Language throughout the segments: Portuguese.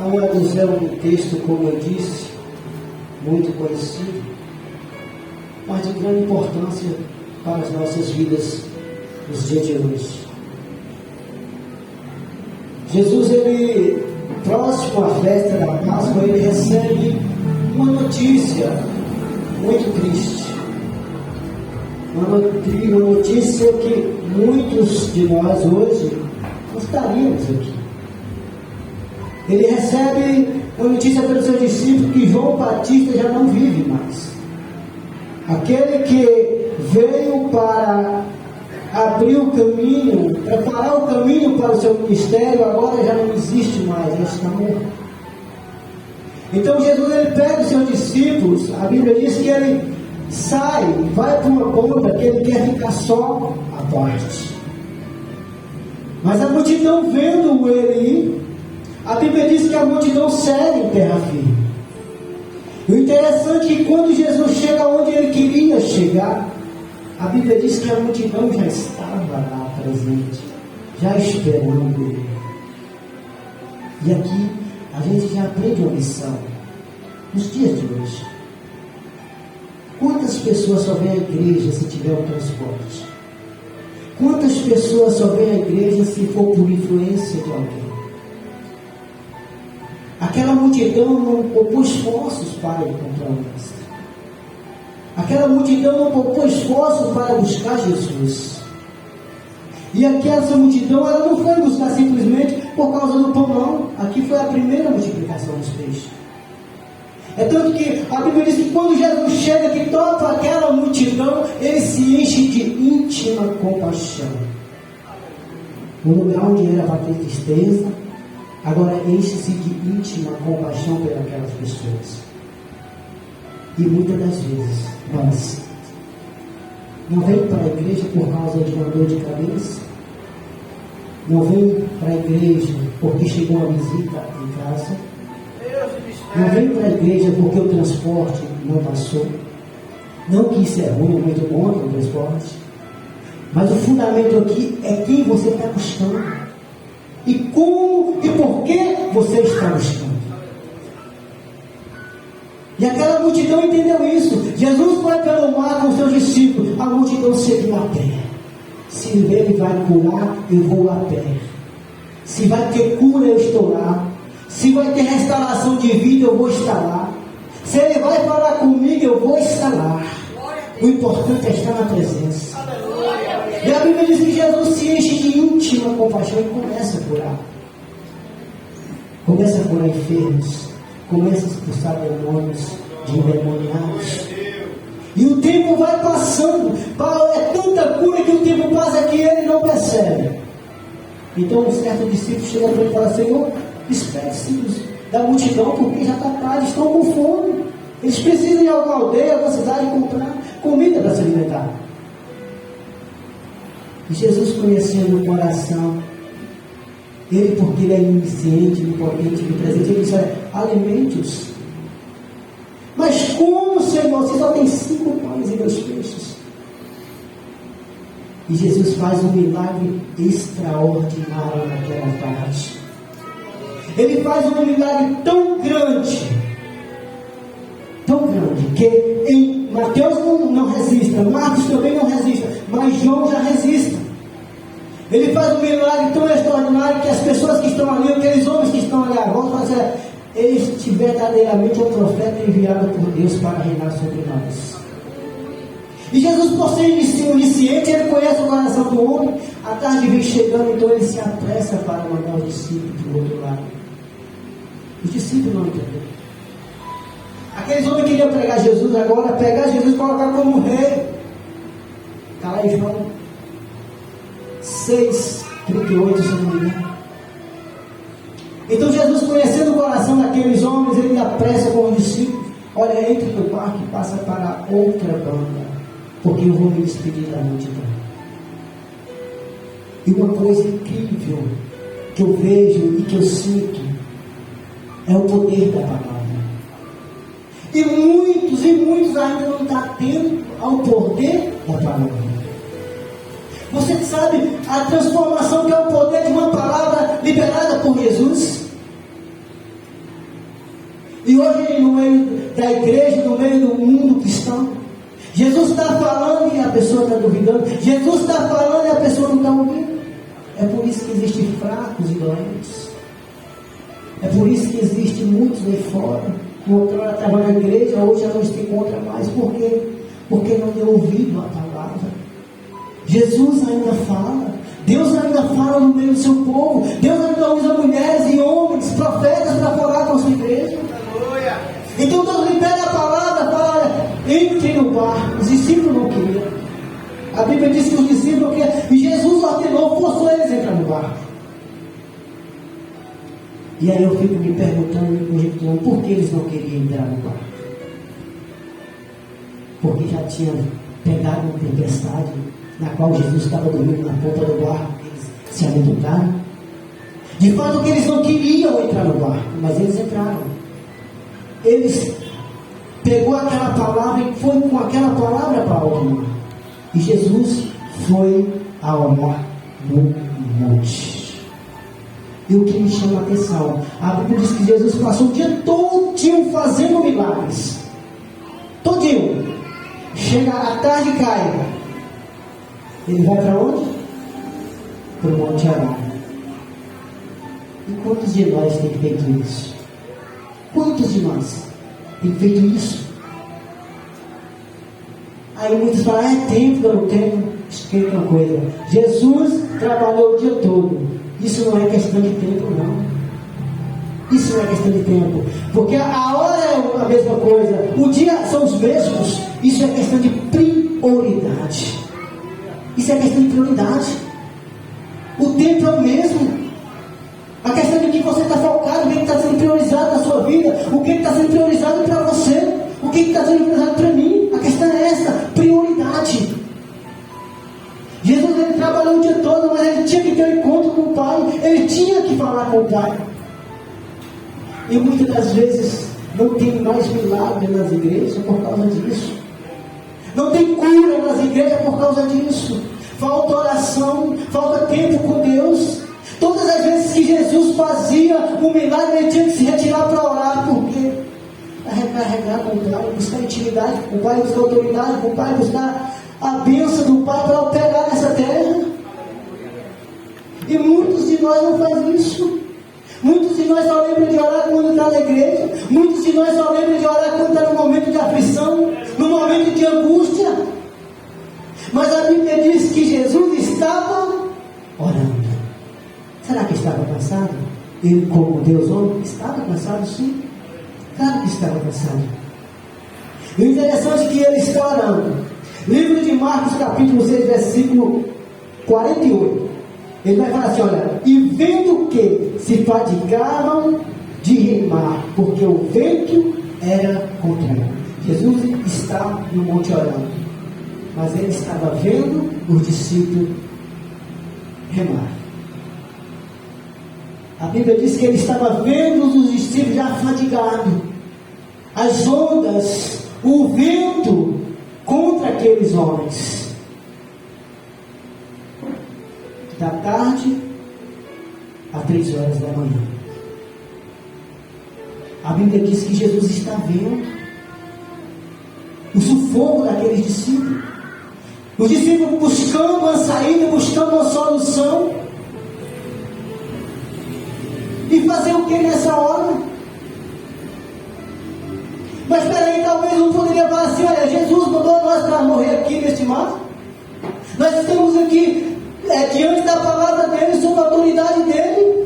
Amados, é um texto, como eu disse, muito conhecido, mas de grande importância para as nossas vidas nos dias de hoje. Jesus, ele, próximo à festa da Páscoa, ele recebe uma notícia muito triste. Uma notícia que muitos de nós hoje não estaríamos aqui. Ele recebe uma notícia pelos seus discípulos que João Batista já não vive mais. Aquele que veio para abrir o caminho, preparar o caminho para o seu ministério, agora já não existe mais, já está morto. Então Jesus, ele pega os seus discípulos, a Bíblia diz que ele sai, vai para uma ponta que ele quer ficar só à parte. Mas a multidão vendo ele ir, a Bíblia diz que a multidão segue em terra firme. O interessante é que quando Jesus chega onde ele queria chegar, a Bíblia diz que a multidão já estava lá presente, já esperando ele. E aqui a gente já aprende uma lição nos dias de hoje. Quantas pessoas só vêm à igreja se tiver um transporte? Quantas pessoas só vêm à igreja se for por influência de alguém? Aquela multidão não poupou esforços para encontrar o mestre. Aquela multidão não poupou esforços para buscar Jesus. E aquela multidão, ela não foi buscar simplesmente por causa do pão, não. Aqui foi a primeira multiplicação dos peixes. É tanto que a Bíblia diz que quando Jesus chega, que toca aquela multidão, ele se enche de íntima compaixão. No lugar onde era para ter tristeza, agora enche-se de íntima compaixão pelas pessoas. E muitas das vezes nós não vem para a igreja por causa de uma dor de cabeça, não vem para a igreja porque chegou uma visita em casa, não vem para a igreja porque o transporte não passou. Não que isso é ruim, é muito bom o transporte, mas o fundamento aqui é quem você está buscando. E como e por que você está buscando? E aquela multidão entendeu isso. Jesus foi pelo mar com seus discípulos. A multidão seguiu a pé. Se ele vai curar, eu vou a pé. Se vai ter cura, eu estou lá. Se vai ter restauração de vida, eu vou estar lá. Se ele vai falar comigo, eu vou estar lá. O importante é estar na presença. E a Bíblia diz que Jesus se enche de íntima compaixão e começa a curar. Começa a curar enfermos. Começa a expulsar demônios de endemoniados. E o tempo vai passando. É tanta cura que o tempo passa que ele não percebe. Então um certo discípulo chega para ele e fala: Senhor, despede-se da multidão, porque já está tarde, estão com fome. Eles precisam ir a alguma aldeia, a alguma cidade comprar comida para se alimentar. E Jesus, conhecendo o coração, ele, porque ele é onisciente, onipotente, onipresente, ele disse: alimente-os. Mas como, Senhor, você só tem 5 pães e 2 peixes? E Jesus faz um milagre extraordinário naquela tarde. Ele faz um milagre tão grande, que em Mateus não resista, Marcos também não resista, mas João já resiste. Ele faz um milagre tão extraordinário que as pessoas que estão ali, aqueles homens que estão ali agora, vão dizer: este verdadeiramente é o profeta enviado por Deus para reinar sobre nós. E Jesus, por ser onisciente, ele conhece o coração do homem. A tarde vem chegando, então ele se apressa para mandar os discípulos do outro lado. Os discípulos não entenderam. Aqueles homens queriam pregar Jesus agora, pegar Jesus e colocar como rei. Está lá em João 6:38, se não me engano. Então Jesus, conhecendo o coração daqueles homens, ele apressa com os discípulos: olha, entre no barco e passa para outra banda, porque eu vou me despedir da multidão. E uma coisa incrível que eu vejo e que eu sinto é o poder da palavra. E muitos ainda não estão atentos ao poder da palavra. Você sabe a transformação que é o poder de uma palavra liberada por Jesus? E hoje, no meio da igreja, no meio do mundo cristão, Jesus está falando e a pessoa está duvidando. Jesus está falando e a pessoa não está ouvindo. É por isso que existem fracos e doentes. É por isso que existem muitos aí fora. O outro estava na igreja, hoje já não se encontra mais. Por quê? Porque não deu ouvido à palavra. Jesus ainda fala. Deus ainda fala no meio do seu povo. Deus ainda usa mulheres e homens, profetas, para falar com a sua igreja. Então Deus libera a palavra, fala, entre no barco. Os discípulos não queriam. A Bíblia diz que os discípulos não queriam. E Jesus ordenou, forçou eles a entrar no barco. E aí eu fico me perguntando, me conjecturando, por que eles não queriam entrar no barco? Porque já tinha pegado uma tempestade, na qual Jesus estava dormindo na ponta do barco, eles se amedrontaram. De fato que eles não queriam entrar no barco, mas eles entraram. Eles pegou aquela palavra e foi com aquela palavra para o mar. E Jesus foi ao mar no monte. E o que me chama a atenção, a Bíblia diz que Jesus passou o dia todinho fazendo milagres. Todinho. Chega à tarde e cai. Ele vai para onde? Para o Monte Ararat. E quantos de nós tem feito isso? Quantos de nós tem feito isso? Aí muitos falam, é tempo que eu não tenho. Esquenta uma coisa. Jesus trabalhou o dia todo. Isso não é questão de tempo, não. Isso não é questão de tempo. Porque a hora é a mesma coisa. O dia são os mesmos. Isso é questão de prioridade. Isso é questão de prioridade. O tempo é o mesmo. A questão de que você está focado, o que está sendo priorizado na sua vida, o que está sendo priorizado para você, o que está sendo priorizado para mim. A questão é essa, prioridade. Jesus ele trabalhou o dia todo, mas ele tinha que ter um encontro com o Pai, ele tinha que falar com o Pai. E muitas das vezes não tem mais milagre nas igrejas por causa disso. Não tem cura nas igrejas por causa disso. Falta oração, falta tempo com Deus. Todas as vezes que Jesus fazia um milagre, ele tinha que se retirar para orar. Por quê? Para recarregar com o Pai, buscar intimidade com o Pai, buscar autoridade com o Pai, buscar a bênção do Pai para operar nessa terra. E muitos de nós não fazem isso. Muitos de nós só lembram de orar quando está na igreja. Muitos de nós só lembram de orar quando está no momento de aflição, no momento de angústia. Mas a Bíblia diz que Jesus estava orando. Será que estava cansado? Ele, como Deus homem, estava cansado, sim. Claro que estava cansado. E o interessante é que ele está orando. Livro de Marcos, capítulo 6, versículo 48. Ele vai falar assim, olha, e vendo que se fadigavam de remar, porque o vento era contrário. Jesus está no monte orando, mas ele estava vendo os discípulos remar. A Bíblia diz que ele estava vendo os discípulos já fadigados, as ondas, o vento contra aqueles homens. Da tarde a 3 horas da manhã. A Bíblia diz que Jesus está vendo o sufoco daqueles discípulos. Os discípulos buscando uma saída, buscando uma solução. E fazer o que nessa hora? Mas peraí, talvez um poderia falar assim, olha, Jesus mandou nós para morrer aqui neste mar. Nós estamos aqui diante da palavra dele, sob a autoridade dele.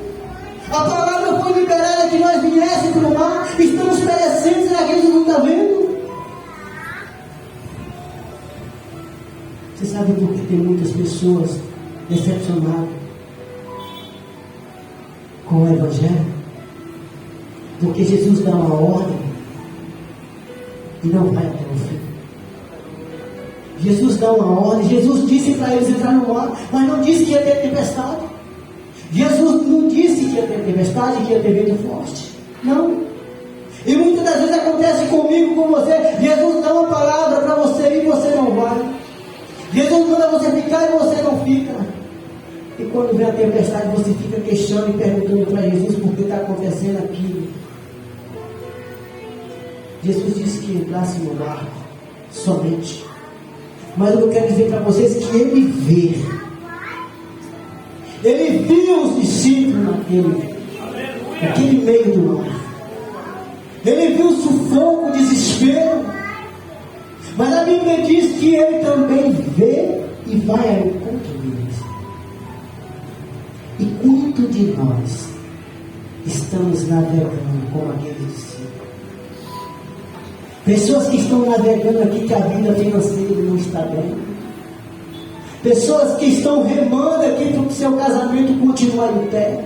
A palavra foi liberada que nós viéssemos para o mar. Estamos perecendo, será que Jesus não está vendo? Você sabe por que tem muitas pessoas decepcionadas com o Evangelho? Porque Jesus dá uma ordem e não vai até o fim. Jesus dá uma ordem. Jesus disse para eles entrar no mar, mas não disse que ia ter tempestade. Jesus não disse que ia ter tempestade, que ia ter vento forte. Não. E muitas das vezes acontece comigo, com você. Jesus dá uma palavra para você ir e você não vai. Jesus manda você ficar e você não fica. E quando vem a tempestade, você fica questionando e perguntando para Jesus por que está acontecendo aquilo. Jesus disse que entrasse no barco somente. Mas eu quero dizer para vocês que ele viu os discípulos naquele meio do mar. Ele viu o sufoco, o desespero. Mas a Bíblia diz que ele também vê e vai ao encontro deles. E quanto de nós estamos navegando como aqueles discípulos? Pessoas que estão navegando aqui que a vida financeira não está bem. Pessoas que estão remando aqui para que o seu casamento continue em pé.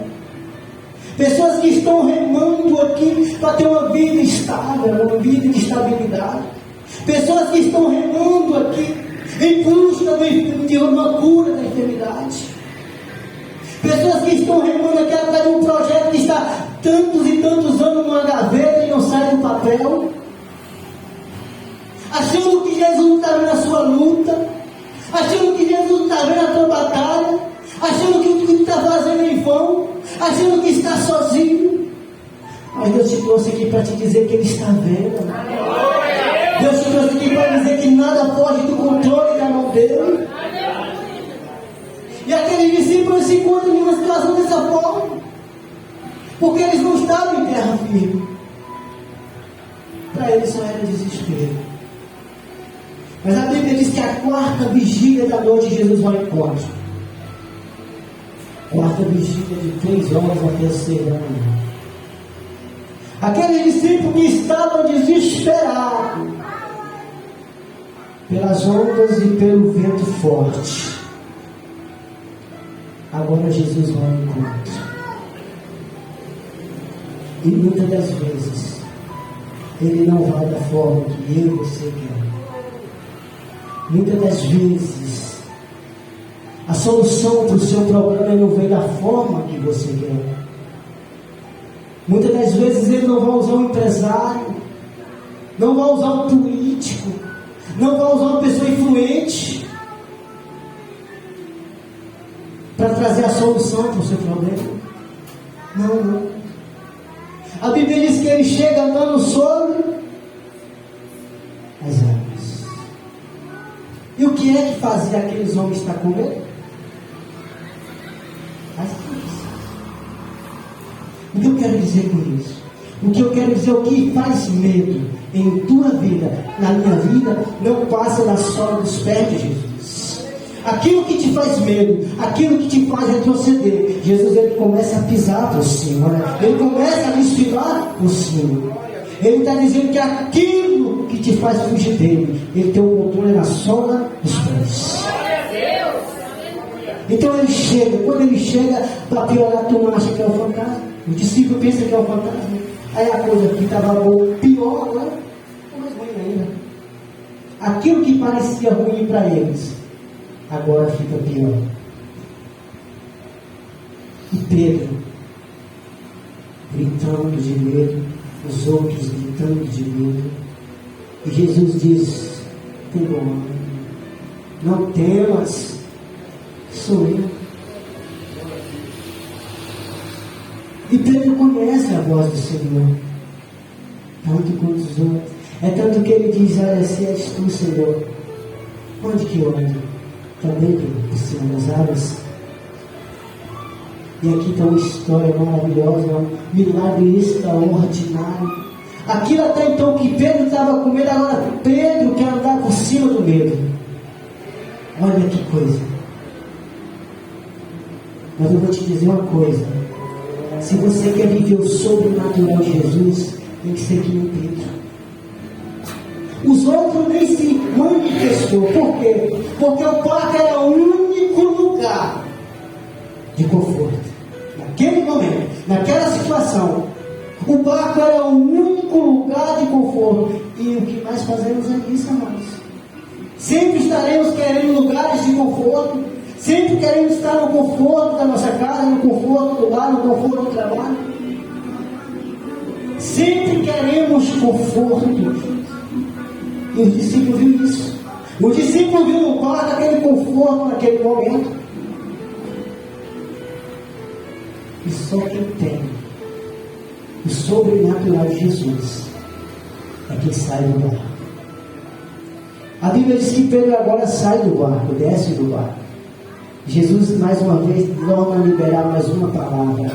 Pessoas que estão remando aqui para ter uma vida estável, uma vida de estabilidade. Pessoas que estão remando aqui em busca de uma cura da enfermidade. Pessoas que estão remando aqui atrás de um projeto que está tantos e tantos anos numa gaveta e não sai do papel. Achando que Jesus não está vendo a sua luta. Achando que Jesus não está vendo a tua batalha. Achando que o que está fazendo é em vão. Achando que está sozinho. Mas Deus te trouxe aqui para te dizer que Ele está vendo. Deus te trouxe aqui para dizer que nada foge do controle da mão dele. E aqueles discípulos se encontram em uma situação dessa forma. Porque eles não estavam em terra firme. Para eles só era desespero. Mas a Bíblia diz que a quarta vigília da noite Jesus vai ao encontro. Quarta vigília de 3 horas até as 6 da manhã. Aqueles discípulos que estavam desesperados pelas ondas e pelo vento forte. Agora Jesus vai ao encontro. E muitas das vezes Ele não vai da forma que eu e você quer. Muitas das vezes a solução para o seu problema não vem da forma que você quer. Muitas das vezes Ele não vai usar um empresário, não vai usar um político, não vai usar uma pessoa influente para trazer a solução para o seu problema. Não. A Bíblia diz que Ele chega andando sobre as águas. E o que é que fazia aqueles homens estar com medo? As coisas. O que eu quero dizer com isso? O que eu quero dizer, o que faz medo em tua vida, na minha vida, não passa na sola dos pés de Jesus. Aquilo que te faz medo, aquilo que te faz retroceder, Jesus ele começa a pisar por cima, né? Ele começa a desfilar por cima. Ele está dizendo que aquilo que te faz fugir dele, Ele tem o controle na sola dos pés. Então Ele chega, quando Ele chega, para piorar, tu não acha que é um fantasma. O discípulo pensa que é um fantasma. Aí a coisa que estava boa, pior agora, é mais ruim ainda. Aquilo que parecia ruim para eles, agora fica pior. E Pedro, gritando de medo, os outros gritando de medo, e Jesus diz: não temas, sou eu. E Pedro conhece a voz do Senhor, tanto quanto os outros. É tanto que ele diz: olha, se és tu, Senhor, onde que eu ando? Também por cima das águas. E aqui está uma história maravilhosa, um milagre extraordinário. Aquilo até então que Pedro estava com medo, agora Pedro quer andar por cima do medo. Olha que coisa. Mas eu vou te dizer uma coisa. Se você quer viver o sobrenatural de Jesus, tem que ser que nem Pedro. Os outros nem se manifestou. Por quê? Porque o barco era o único lugar de conforto. Naquele momento, naquela situação, o barco era o único lugar de conforto. E o que mais fazemos é isso, amados. Sempre estaremos querendo lugares de conforto. Sempre queremos estar no conforto da nossa casa, no conforto do lar, no conforto do trabalho. Sempre queremos conforto. E os discípulos viram isso. O discípulo viu no barco aquele conforto naquele momento. E só quem tem o sobrenatural de Jesus é quem sai do barco. A Bíblia diz que Pedro agora sai do barco, desce do barco. Jesus mais uma vez torna a liberar mais uma palavra: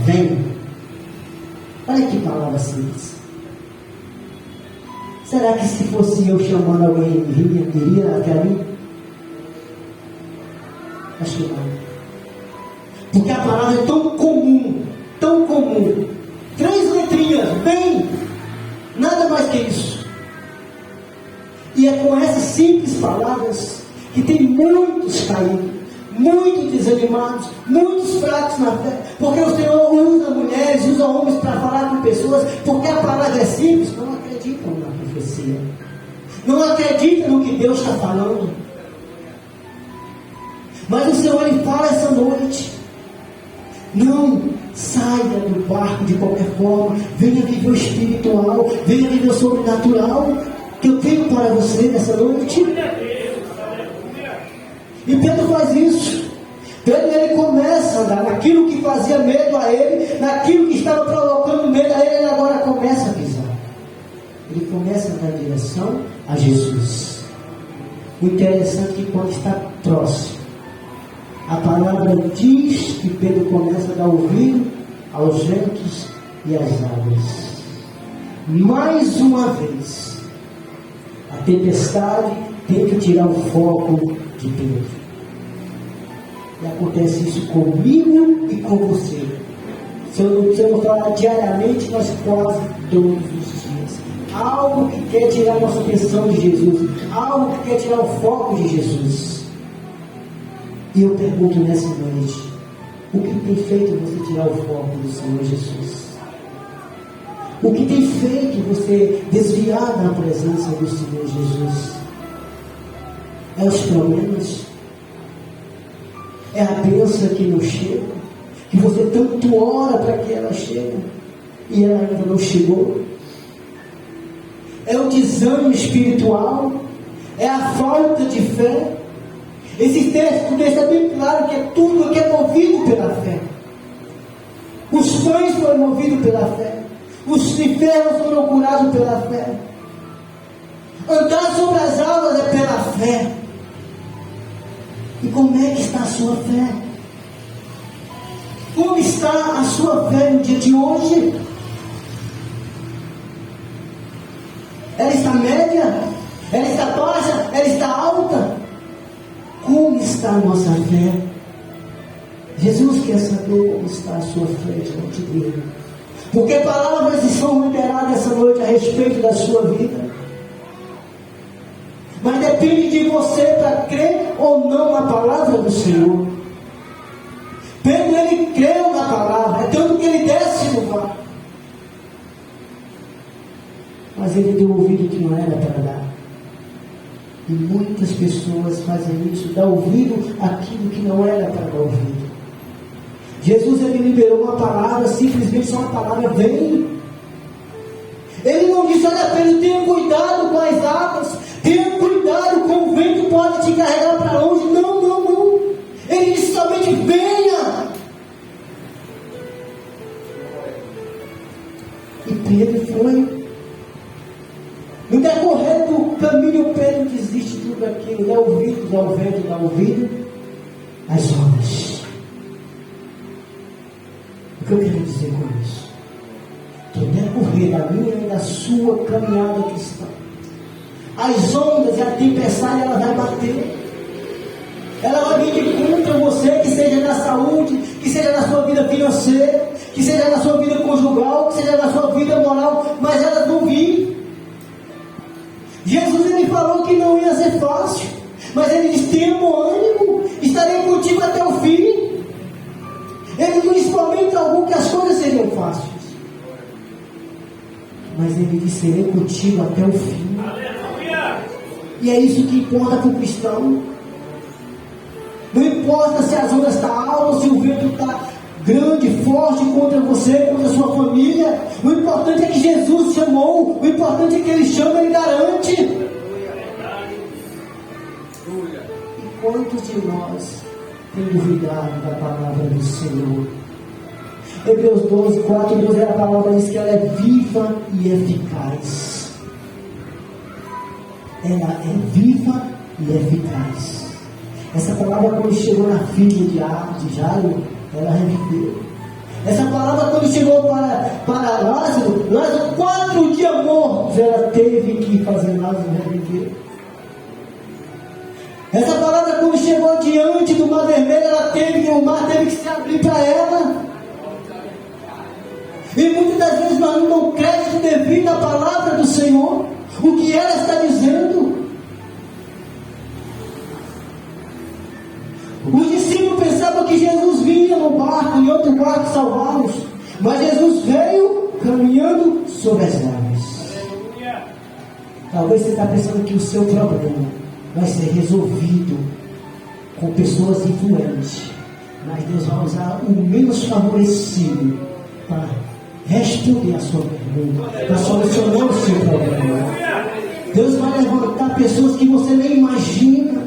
vem. Olha que palavra simples. Será que se fosse eu chamando alguém, iria até mim? Acho que não. Porque a palavra é tão comum, tão comum. 3 letrinhas, vem. Nada mais que isso. E é com essas simples palavras que tem muitos caídos, muitos desanimados, muitos fracos na fé, porque o Senhor usa mulheres, usa homens para falar com pessoas, porque a palavra é simples, não acreditam na profecia, não acreditam no que Deus está falando. Mas o Senhor, Ele fala essa noite: não saia do barco de qualquer forma, venha viver o espiritual, venha viver o sobrenatural que eu tenho para você nessa noite. E Pedro faz isso. Pedro, ele começa a andar naquilo que fazia medo a ele, naquilo que estava provocando medo a ele, ele agora começa a pisar. Ele começa a andar em direção a Jesus. O interessante é que quando está próximo, a palavra diz que Pedro começa a dar ouvido aos ventos e às águas. Mais uma vez, a tempestade tem que tirar o foco de Pedro. E acontece isso comigo e com você. Se eu não falar diariamente, mas quase todos os dias. Algo que quer tirar a nossa atenção de Jesus. Algo que quer tirar o foco de Jesus. E eu pergunto nessa noite: o que tem feito você tirar o foco do Senhor Jesus? O que tem feito você desviar da presença do Senhor Jesus? É os problemas? É a bênção que não chega? Que você tanto ora para que ela chegue e ela ainda não chegou? É o desânimo espiritual? É a falta de fé? Esse texto deixa bem claro que é tudo que é movido pela fé. Os pães foram movidos pela fé. Os enfermos foram curados pela fé. Andar sobre as águas é pela fé. E como é que está a sua fé? Como está a sua fé no dia de hoje? Ela está média? Ela está baixa? Ela está alta? Como está a nossa fé? Jesus quer saber como está a sua fé diante dele. Porque palavras são liberadas essa noite a respeito da sua vida. Mas depende de você para crer ou não na palavra do Senhor. Pedro, ele creu na palavra, é tanto que ele desce no barco. Mas ele deu ouvido que não era para dar. E muitas pessoas fazem isso, dá ouvido àquilo que não era para dar ouvido. Jesus, ele liberou uma palavra, simplesmente só uma palavra: vem. Ele não disse: olha, Pedro, tenha cuidado com as águas, tenha cuidado com o vento, pode te carregar para longe. Não, não, não. Ele disse somente: venha. E Pedro foi. No decorrer do caminho, Pedro desiste de tudo aquilo, dá ouvido ao vento, dá ouvido às ondas. O que eu quero dizer com isso? Que no decorrer da minha e da sua caminhada cristã, as ondas e a tempestade, ela vai bater. Ela vai vir de contra você, que seja na saúde, que seja na sua vida financeira, que seja na sua vida conjugal, que seja na sua vida moral, mas elas vão vir. Jesus, ele falou que não ia ser fácil, mas ele disse: tenha bom ânimo, estarei contigo até o fim. Ele não disse momento algum que as coisas seriam fáceis, mas ele disse: serei contigo até o fim. E é isso que importa para o cristão. Não importa se as ondas estão altas, se o vento está grande, forte contra você, contra a sua família. O importante é que Jesus chamou. O importante é que Ele chama, Ele garante. E quantos de nós tem duvidado da palavra do Senhor? Hebreus 12, 4 e 12, a palavra diz que ela é viva e eficaz. ela é viva e eficaz. Essa palavra, quando chegou na filha de Jairo, ela reviveu. Essa palavra, quando chegou para Lázaro, 4 dias mortos, ela teve que fazer Lázaro reviver. Essa palavra, quando chegou diante do mar vermelho, o mar teve que se abrir para ela. E muitas das vezes nós não damos crédito devido à palavra do Senhor, o que ela está dizendo. Os discípulos pensavam que Jesus vinha no barco, em outro barco salvá-los, mas Jesus veio caminhando sobre as águas. Talvez você está pensando que o seu problema vai ser resolvido com pessoas influentes, mas Deus vai usar o menos favorecido para responder a sua pergunta, para solucionar o seu problema. Deus vai levantar pessoas que você nem imagina,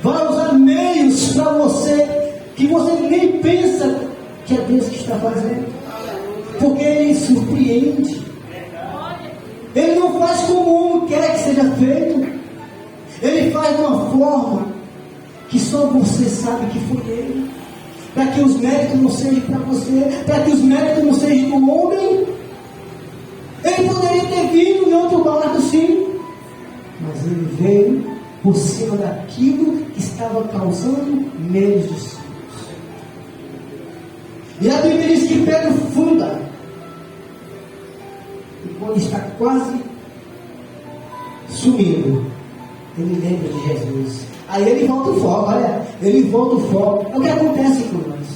vai usar meios para você que você nem pensa que é Deus que está fazendo, porque Ele surpreende. Ele não faz como o homem quer que seja feito. Ele faz de uma forma que só você sabe que foi Ele, para que os méritos não sejam para você, para que os méritos não sejam do homem. Ele poderia ter vindo em outro barco, sim, mas Ele veio por cima daquilo que estava causando medo dos discípulos. E a Bíblia diz que Pedro funda, e quando está quase sumindo, ele lembra de Jesus. Aí ele volta o foco, olha, ele volta o foco. É o que acontece com nós.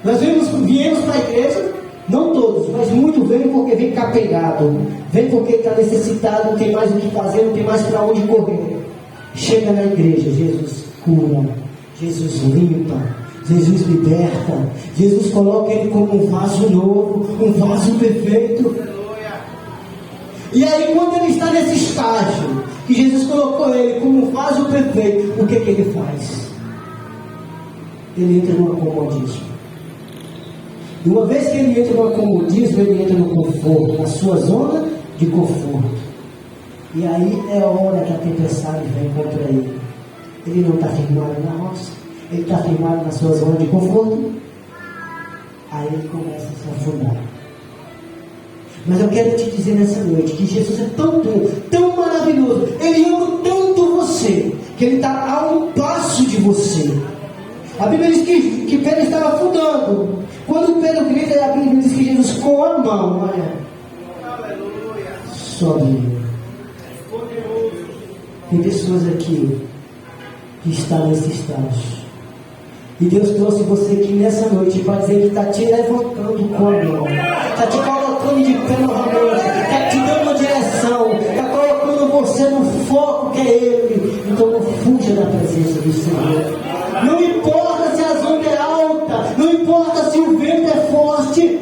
Nós viemos para a igreja, não todos, mas muitos vêm porque vem capengado, vem porque está necessitado, não tem mais o que fazer, não tem mais para onde correr. Chega na igreja, Jesus cura, Jesus limpa, Jesus liberta, Jesus coloca ele como um vaso novo, um vaso perfeito. E aí, quando ele está nesse estágio, que Jesus colocou ele como um vaso perfeito, o que ele faz? Ele entra no acomodismo. E uma vez que ele entra no acomodismo, ele entra no conforto, na sua zona de conforto. E aí é a hora que a tempestade vem contra ele. Ele não está firmado na rocha, ele está firmado na sua zona de conforto. Aí ele começa a se afundar. Mas eu quero te dizer nessa noite que Jesus é tão bom, tão maravilhoso. Ele ama tanto você, que Ele está a um passo de você. A Bíblia diz que Pedro estava afundando. Quando Pedro grita, a Bíblia diz que Jesus com a mão, olha, sobe. Tem pessoas aqui que estão nesse estágio. E Deus trouxe você aqui nessa noite para dizer que está te levantando com a mão, está te colocando de pé novamente, está te dando uma direção, está colocando você no foco que é Ele. Então não fuja da presença do Senhor. Não importa se a onda é alta, não importa se o vento é forte,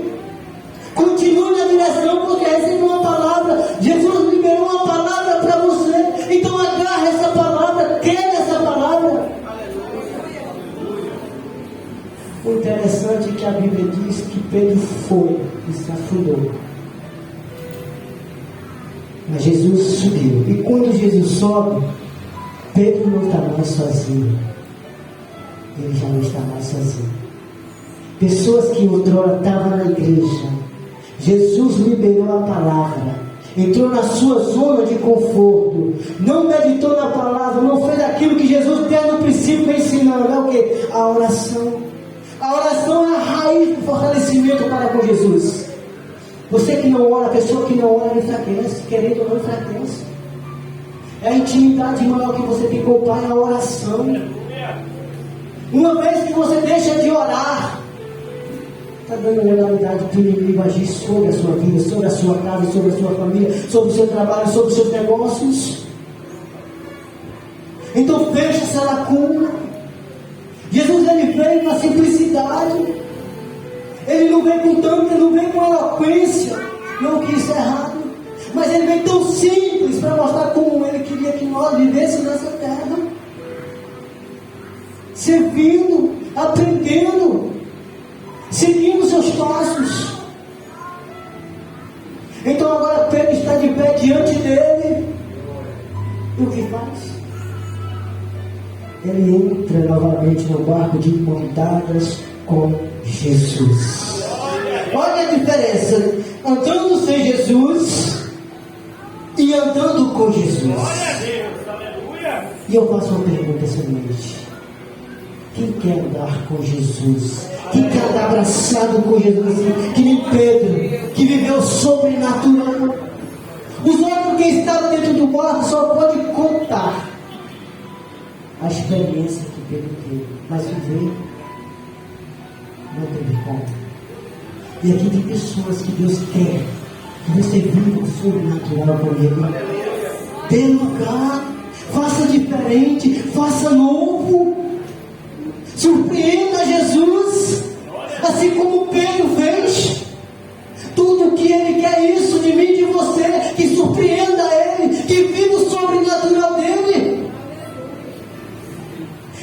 continue na direção, porque recebeu uma palavra. Jesus liberou uma palavra para você, então agarre essa palavra, queira essa palavra. O interessante é que a Bíblia diz que Pedro foi e se afundou. Mas Jesus subiu. E quando Jesus sobe, Pedro não está mais sozinho. Ele já não está mais sozinho. Pessoas que outrora estavam na igreja, Jesus liberou a palavra, entrou na sua zona de conforto, não meditou na palavra, não fez aquilo que Jesus desde o princípio ensinando. É o que? A oração. A oração é a raiz do fortalecimento para com Jesus. Você que não ora, a pessoa que não ora, enfraquece, querendo ou não enfraquece. É a intimidade maior que você tem com o Pai, a oração. Uma vez que você deixa de orar, está dando legalidade para o inimigo agir sobre a sua vida, sobre a sua casa, sobre a sua família, sobre o seu trabalho, sobre os seus negócios. Então fecha essa lacuna. Jesus, ele veio na simplicidade. Ele não veio com tanto, ele não veio com eloquência, não que isso é errado, mas ele veio tão simples para mostrar como ele queria que nós vivêssemos nessa terra, servindo, aprendendo, seguindo seus passos. Então agora Pedro está de pé diante dele, faz? Ele entra novamente no barco de mãos dadas com Jesus. Olha a diferença, andando sem Jesus e andando com Jesus. E eu faço uma pergunta essa noite: quem quer andar com Jesus? Quem quer andar abraçado com Jesus? Que nem Pedro, que viveu sobrenatural. Os outros que estavam dentro do barco só pode contar a experiência que Pedro teve, mas viver não teve como. E aqui tem pessoas que Deus quer que você viva o sobrenatural com Ele. Dê lugar, faça diferente, faça novo, surpreenda Jesus, assim como Pedro fez. Tudo que Ele quer é isso de mim e de você, que surpreenda Ele, que viva o sobrenatural dEle.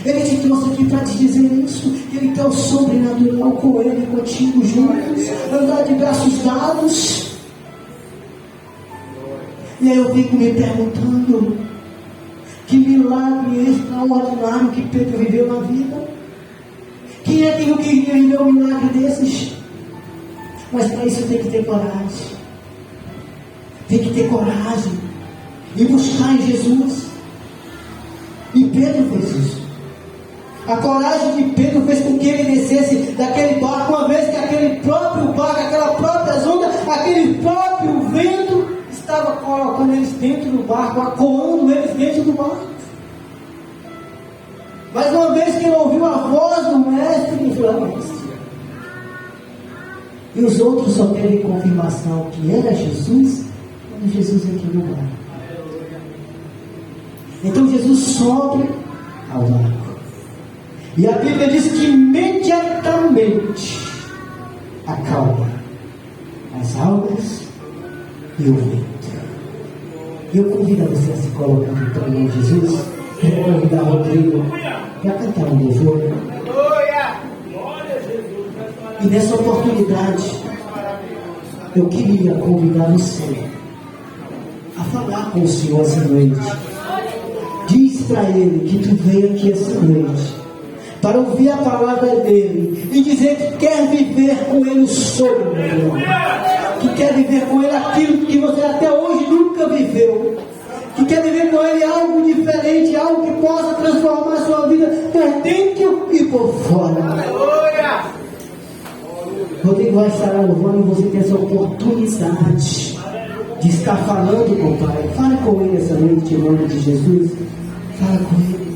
Ele te trouxe aqui para te dizer isso, que Ele quer o sobrenatural com Ele, contigo juntos, andar de braços dados. E aí eu fico me perguntando, que milagre extraordinário que Pedro viveu na vida. Quem é que não queria viver um milagre desses? Mas para isso tem que ter coragem. Tem que ter coragem e buscar em Jesus. E Pedro fez isso. A coragem de Pedro fez com que ele descesse daquele barco, uma vez que aquele próprio barco, aquela própria onda, aquele próprio vento estava colocando eles dentro do barco, acuando eles dentro do barco. Mas uma vez que ele ouviu a voz do mestre, ele falou: e os outros só teve confirmação que era Jesus quando Jesus entrou no barco. Então Jesus sobe ao barco. E a Bíblia diz que imediatamente acalma as águas e o vento. E eu convido você a se colocar no caminho de Jesus. Eu vou convidar o Rodrigo para cantar um louvor. E nessa oportunidade, eu queria convidar você a falar com o Senhor essa noite. Diz para Ele que tu veio aqui essa noite para ouvir a palavra dEle e dizer que quer viver com Ele o sobrenatural, que quer viver com Ele aquilo que você até hoje nunca viveu, que quer viver com Ele algo diferente, algo que possa transformar a sua vida por dentro e por fora. Rodrigo vai estar louvando e você tem essa oportunidade de estar falando com o Pai. Fala com Ele essa noite em nome de Jesus. Fala com Ele.